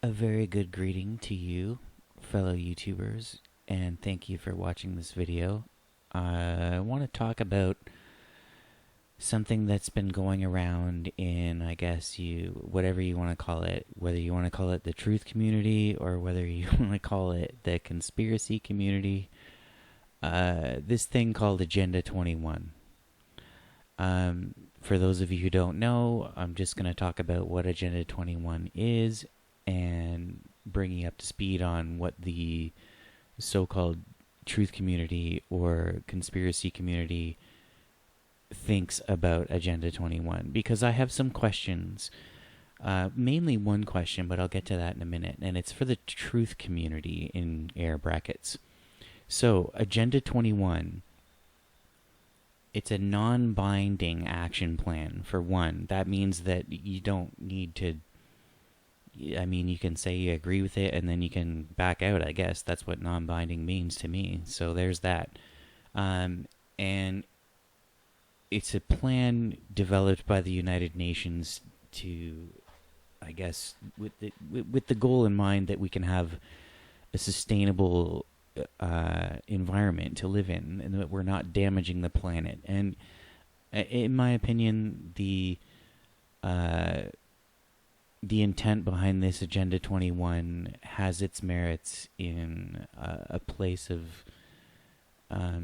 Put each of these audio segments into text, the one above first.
A very good greeting to you, fellow YouTubers, and thank you for watching this video. I want to talk about something that's been going around in, I guess, whatever you want to call it, whether you want to call it the truth community or whether you want to call it the conspiracy community. This thing called Agenda 21. For those of you who don't know, I'm just going to talk about what Agenda 21 is and bring you up to speed on what the so-called truth community or conspiracy community thinks about Agenda 21, because I have some questions, mainly one question, but I'll get to that in a minute, and it's for the truth community in air brackets. So, Agenda 21, it's a non-binding action plan, for one. That means that you don't need to, I mean, you can say you agree with it and then you can back out, I guess. That's what non-binding means to me. So there's that. And it's a plan developed by the United Nations to, I guess, with the goal in mind that we can have a sustainable environment to live in, and that we're not damaging the planet. And in my opinion, the intent behind this Agenda 21 has its merits in a place of, I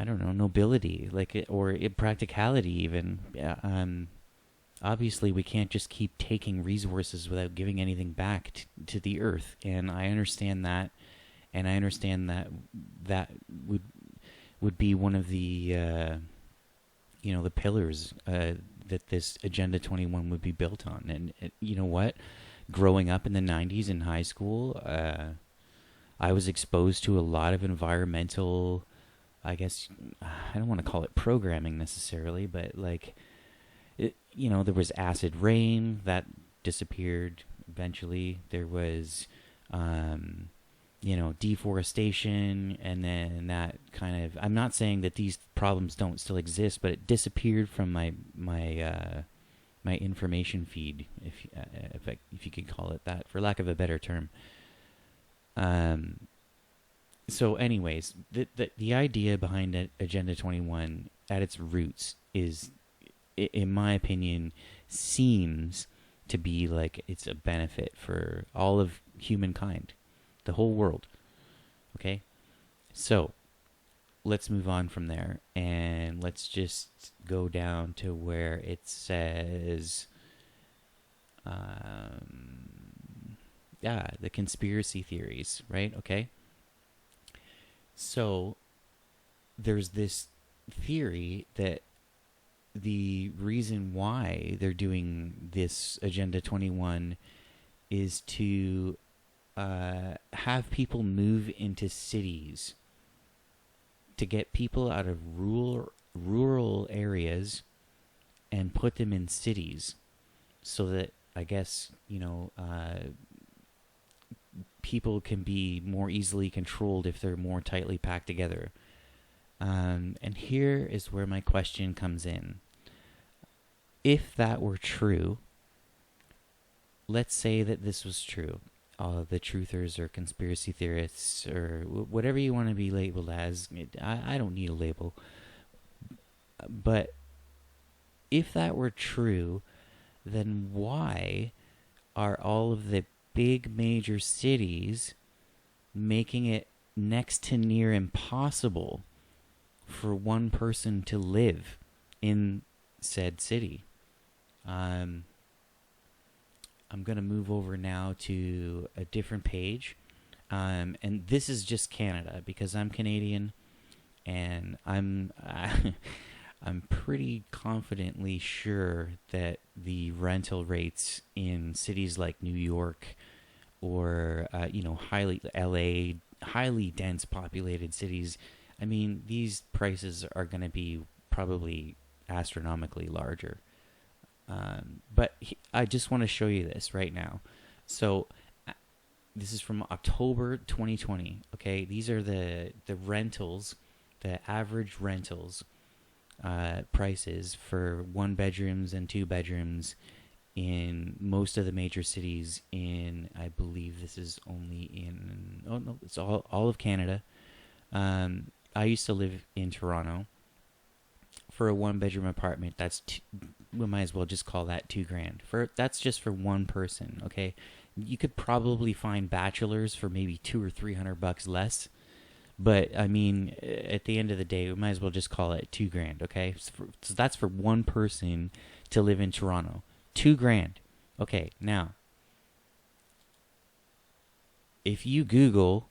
don't know, nobility, or practicality even. Obviously, we can't just keep taking resources without giving anything back to the earth, and I understand that, and I understand that would be one of the the pillars that this Agenda 21 would be built on. And you know what? Growing up in the 90s in high school, I was exposed to a lot of environmental, I guess, I don't want to call it programming necessarily, but there was acid rain that disappeared eventually. There was, deforestation, and then that kind of, I'm not saying that these problems don't still exist, but it disappeared from my information feed, if you could call it that, for lack of a better term. So anyways, the idea behind Agenda 21 at its roots is, in my opinion, seems to be like it's a benefit for all of humankind, the whole world. Okay? So, let's move on from there, and let's just go down to where it says, the conspiracy theories, right? Okay? So, there's this theory that the reason why they're doing this Agenda 21 is to have people move into cities, to get people out of rural areas and put them in cities, so that, I guess, people can be more easily controlled if they're more tightly packed together. And here is where my question comes in. If that were true, let's say that this was true, the truthers or conspiracy theorists or whatever you want to be labeled as, I don't need a label. But if that were true, then why are all of the big major cities making it next to near impossible for one person to live in said city? I'm going to move over now to a different page. And this is just Canada, because I'm Canadian, and I'm pretty confidently sure that the rental rates in cities like New York or highly dense populated cities, I mean, these prices are going to be probably astronomically larger. But I just want to show you this right now. So this is from October 2020. Okay, these are the rentals, the average rentals prices for 1 bedrooms and 2 bedrooms in most of the major cities in, I believe this is only in, oh no, it's all of Canada. I used to live in Toronto. For a one bedroom apartment, we might as well just call that $2,000. That's just for one person, okay? You could probably find bachelors for maybe 200 or $300 less. But I mean, at the end of the day, we might as well just call it $2,000, okay? So that's for one person to live in Toronto. $2,000. Okay, now, if you Google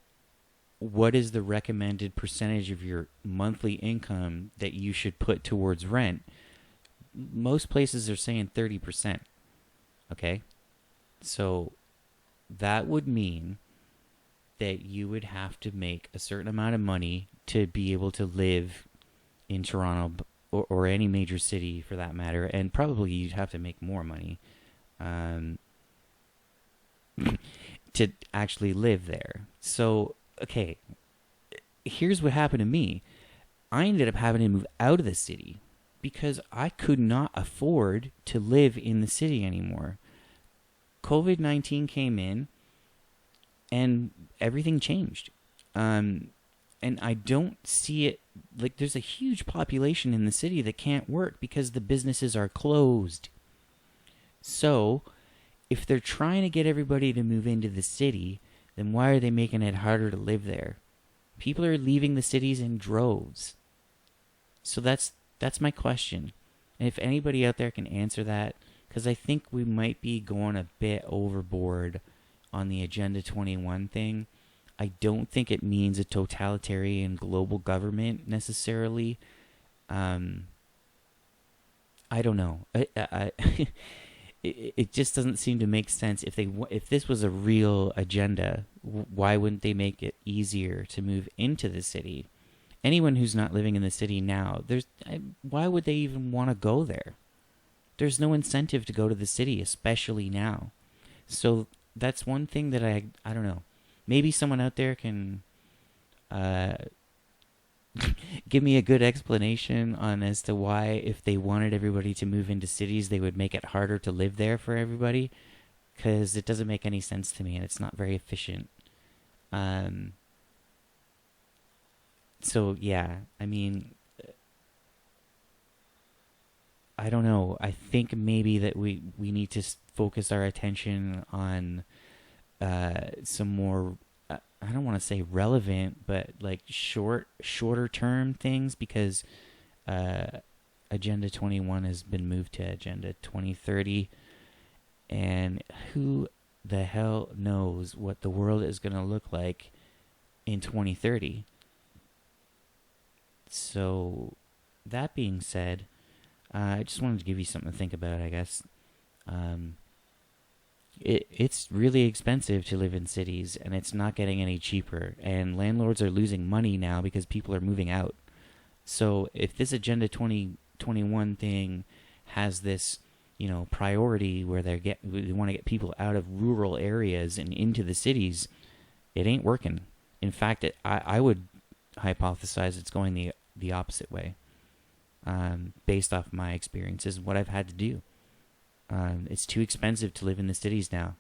what is the recommended percentage of your monthly income that you should put towards rent, most places are saying 30%. Okay? So that would mean that you would have to make a certain amount of money to be able to live in Toronto or any major city for that matter, and probably you'd have to make more money to actually live there. So, okay, here's what happened to me. I ended up having to move out of the city because I could not afford to live in the city anymore. COVID-19 came in and everything changed. And I don't see it, like, there's a huge population in the city that can't work because the businesses are closed. So, if they're trying to get everybody to move into the city, then why are they making it harder to live there? People are leaving the cities in droves. So that's my question. And if anybody out there can answer that, because I think we might be going a bit overboard on the Agenda 21 thing. I don't think it means a totalitarian global government necessarily. I don't know. It just doesn't seem to make sense. If this was a real agenda, why wouldn't they make it easier to move into the city? Anyone who's not living in the city now, why would they even want to go there? There's no incentive to go to the city, especially now. So that's one thing that I don't know. Maybe someone out there can give me a good explanation on as to why, if they wanted everybody to move into cities, they would make it harder to live there for everybody. Because it doesn't make any sense to me, and it's not very efficient. So yeah, I mean, I don't know. I think maybe that we need to focus our attention on some more, I don't want to say relevant, but like shorter term things, because Agenda 21 has been moved to Agenda 2030, and who the hell knows what the world is going to look like in 2030. So that being said, I just wanted to give you something to think about, I guess. It's really expensive to live in cities, and it's not getting any cheaper. And landlords are losing money now because people are moving out. So if this Agenda 2021 thing has this, priority where they want to get people out of rural areas and into the cities, it ain't working. In fact, I would hypothesize it's going the opposite way, based off my experiences and what I've had to do. It's too expensive to live in the cities now.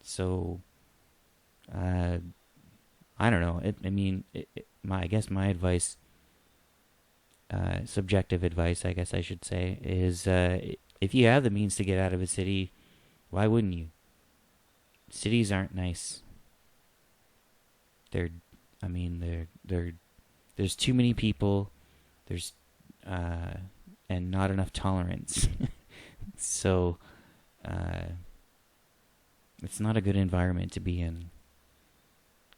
So, I don't know. I guess my advice, subjective advice, I guess I should say, is if you have the means to get out of a city, why wouldn't you? Cities aren't nice. There's too many people. There's and not enough tolerance. So, it's not a good environment to be in.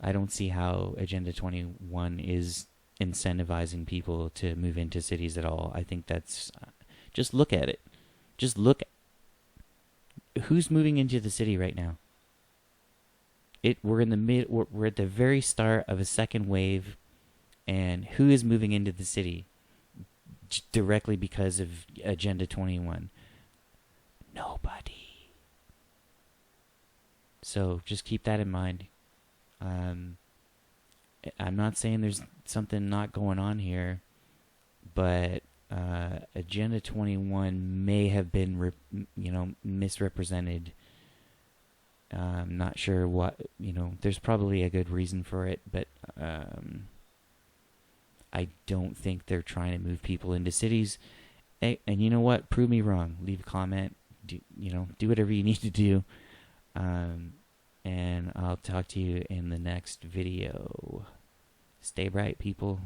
I don't see how Agenda 21 is incentivizing people to move into cities at all. I think that's... just look at it. Just look at... who's moving into the city right now? We're at the very start of a second wave, and who is moving into the city directly because of Agenda 21? Nobody. So just keep that in mind. I'm not saying there's something not going on here, but Agenda 21 may have been, misrepresented. I'm not sure what, there's probably a good reason for it, but I don't think they're trying to move people into cities. And you know what? Prove me wrong. Leave a comment. Do whatever you need to do. And I'll talk to you in the next video. Stay bright, people.